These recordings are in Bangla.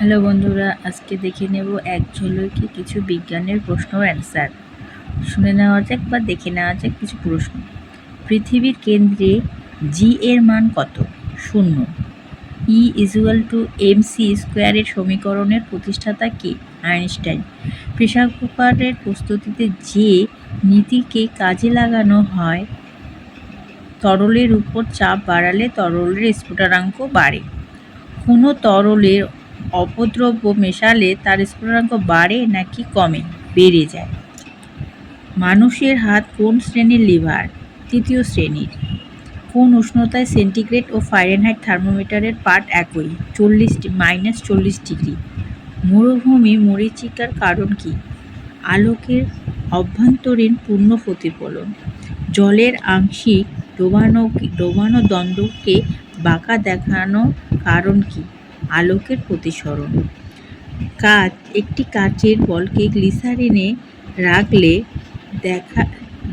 হ্যালো বন্ধুরা, আজকে দেখে নেব এক ঝলকে কিছু বিজ্ঞানের প্রশ্ন ও অ্যান্সার। শুনে নেওয়া যাক বা দেখে নেওয়া যাক কিছু প্রশ্ন। পৃথিবীর কেন্দ্রে জি এর মান কত? 0। E=mc² এর সমীকরণের প্রতিষ্ঠাতা কে? আইনস্টাইন। প্রেসার কুকারের প্রস্তুতিতে যে নীতিকে কাজে লাগানো হয়, তরলের উপর চাপ বাড়ালে তরলের স্ফুটনাঙ্ক বাড়ে। কোনো তরলের অপদ্রব্য মেশালে তার স্ফুটনাঙ্ক বাড়ে নাকি কমে? বেড়ে যায়। মানুষের হাত কোন শ্রেণীর লিভার? তৃতীয় শ্রেণীর। কোন উষ্ণতায় সেন্টিগ্রেড ও ফারেনহাইট থার্মোমিটারের পাঠ একই? -40°। মরুভূমি মরীচিকার কারণ কি? আলোকের অভ্যন্তরীণ পূর্ণ প্রতিফলন। জলের আংশিক ডোবানো দ্বন্দ্বকে বাঁকা দেখানো কারণ কি? আলোকের প্রতিসরণ। একটি কাচের বলকে গ্লিসারিনে রাখলে দেখা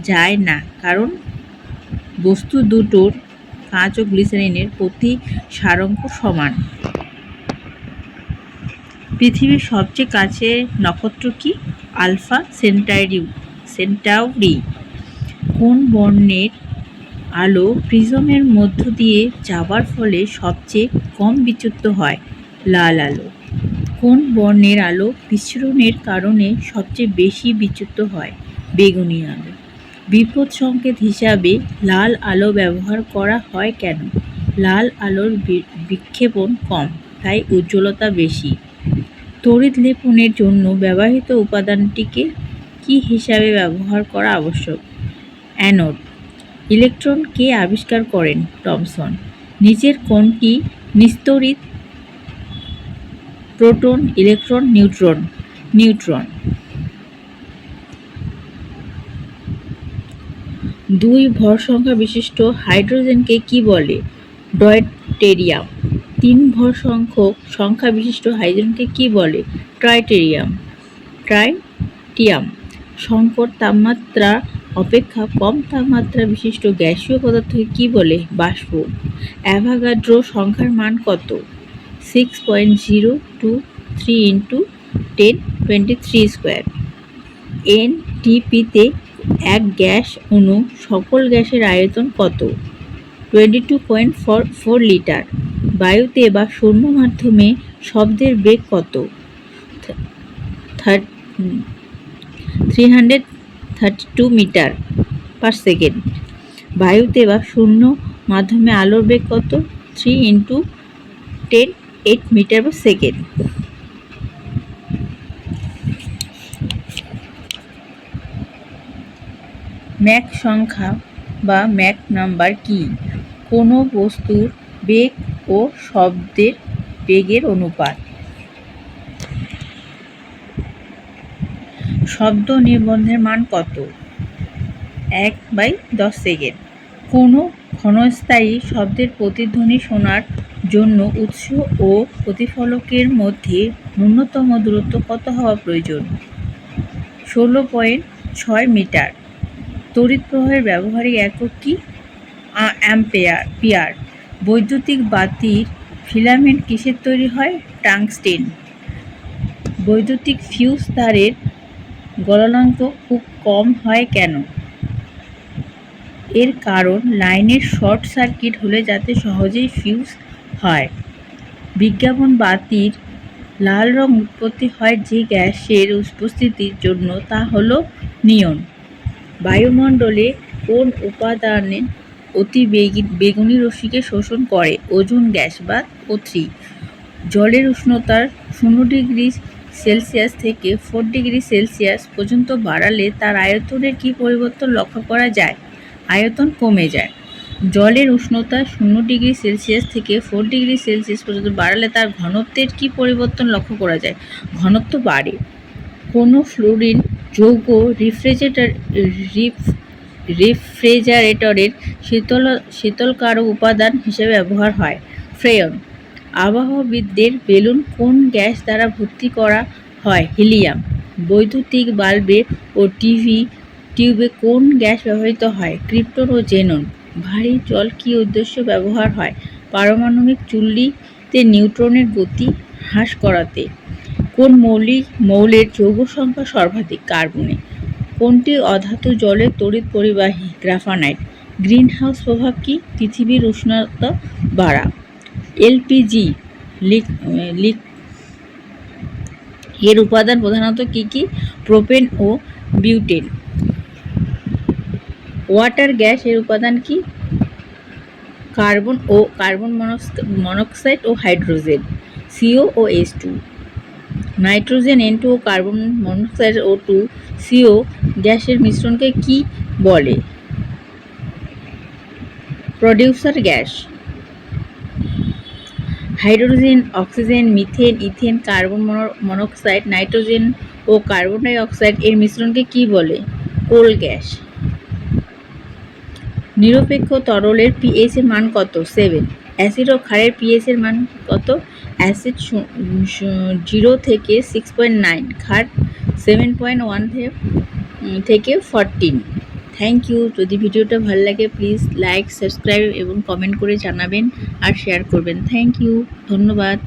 যায় না, কারণ বস্তু দুটোর, কাঁচ ও গ্লিসারিনের, প্রতিসারাঙ্ক সমান। পৃথিবীর সবচেয়ে কাছের নক্ষত্র কি? Alpha Centauri. কোন বর্ণের আলো প্রিজমের মধ্য দিয়ে যাবার ফলে সবচেয়ে কম বিচ্যুত হয়? লাল আলো। কোন বর্ণের আলো বিচ্ছুরণের কারণে সবচেয়ে বেশি বিচ্যুত হয়? বেগুনি আলো। বিপদ সংকেত হিসাবে লাল আলো ব্যবহার করা হয় কেন? লাল আলোর বিক্ষেপণ কম, তাই উজ্জ্বলতা বেশি। তড়িৎ লেপনের জন্য ব্যবহৃত উপাদানটিকে কি হিসাবে ব্যবহার করা আবশ্যক? অ্যানোড। ইলেকট্রন কে আবিষ্কার করেন? টমসন। নিচের কোনটি নিস্তড়িত? Proton, electron, neutron. 2 ভর সংখ্যা বিশিষ্ট হাইড্রোজেনকে কি বলে? ডয়টেরিয়াম। 3 ভর সংখ্যা বিশিষ্ট হাইড্রোজেনকে কি বলে? ট্রাইটিয়াম। সংকট তাপমাত্রা অপেক্ষা কম তাপমাত্রা বিশিষ্ট গ্যাসীয় পদার্থকে কি বলে? বাষ্প। অ্যাভোগাড্রো সংখ্যার মান কত? 6.023 × 10^23²। এনটিপিতে এক গ্যাস অণু সকল গ্যাসের আয়তন কত? 22.44 লিটার। বায়ুতে বা শূন্য মাধ্যমে শব্দের বেগ কত? 332 মিটার পার সেকেন্ড। বায়ুতে বা শূন্য মাধ্যমে আলোর বেগ কত? 3 × 10⁸ মিটার পার সেকেন্ড। ম্যাক সংখ্যা বা ম্যাক নাম্বার কি? কোনো বস্তুর বেগ ও শব্দের বেগের অনুপাত। শব্দ নিবন্ধের মান কত? 1/10 সেকেন্ড। কোনো ক্ষণস্থায়ী শব্দের প্রতিধ্বনি শোনার জন্য উৎস ও প্রতিফলকের মধ্যে ন্যূনতম দূরত্ব কত হওয়া প্রয়োজন? 16.6 মিটার। তড়িৎ প্রবাহের ব্যবহারিক একক কি? অ্যাম্পিয়ার। বৈদ্যুতিক বাতির ফিলামেন্ট কিসের তৈরি হয়? টাংস্টেন। বৈদ্যুতিক ফিউজ তারের গলনাঙ্ক খুব কম হয় কেন? এর কারণ লাইনের শর্ট সার্কিট হলে যাতে সহজেই ফিউজ হয়। বিজ্ঞাপন বাতির লাল রং উৎপত্তি হয় যে গ্যাসের উপস্থিতির জন্য, তা হল নিয়ন। বায়ুমণ্ডলে কোন উপাদান অতি বেগুনি রশ্মিকে শোষণ করে? ওজোন গ্যাস বা O3। জলের উষ্ণতা 0°C থেকে 4°C পর্যন্ত বাড়ালে তার আয়তনের কি পরিবর্তন লক্ষ্য করা যায়? আয়তন কমে যায়। জলের উষ্ণতা 0°C থেকে 4°C পর্যন্ত বাড়ালে তার ঘনত্বের কি পরিবর্তন লক্ষ্য করা যায়? ঘনত্ব বাড়ে। কোনো ফ্লোরিন যৌগ রেফ্রিজারেটরের শীতলকারক উপাদান হিসেবে ব্যবহার হয়? ফ্রেয়ন। আবহাওয়াবিদদের বেলুন কোন গ্যাস দ্বারা ভর্তি করা হয়? হিলিয়াম। বৈদ্যুতিক বাল্বে ও টিভি টিউবে কোন গ্যাস ব্যবহৃত হয়? ক্রিপ্টন ও জেনন। ভারী জল কি উদ্দেশ্যে ব্যবহার হয়? পারমাণবিক চুল্লিতে নিউট্রনের গতি হ্রাস করাতে। কোন মৌলের যৌগ সংখ্যা সর্বাধিক? কার্বনে। কোনটি অধাতু জলের তড়িৎ পরিবাহী? গ্রাফানাইট। গ্রিনহাউস প্রভাব কি? পৃথিবীর উষ্ণতা বাড়া। এলপিজি এর উপাদান প্রধানত কি কি? প্রোপেন ও বিউটেন। ওয়াটার গ্যাস এর উপাদান কি? কার্বন মনোক্সাইড ও হাইড্রোজেন। CO ও H2। নাইট্রোজেন N2 ও কার্বন মনোক্সাইড O2 CO গ্যাসের মিশ্রণকে কি বলে? Producer gas. Hydrogen, oxygen, methane, ethane, carbon monoxide, nitrogen ও কার্বন ডাই অক্সাইড এর মিশ্রণকে কি বলে? Coal gas. নিরপেক্ষ তরলের pH এর মান কত? 7। অ্যাসিড ও ক্ষারের pH এর মান কত? অ্যাসিড 0 থেকে 6.9, ক্ষার 7.1 থেকে 14। Thank you. যদি ভিডিওটা ভালো লাগে প্লিজ লাইক, সাবস্ক্রাইব এবং কমেন্ট করে জানাবেন আর শেয়ার করবেন। Thank you. ধন্যবাদ।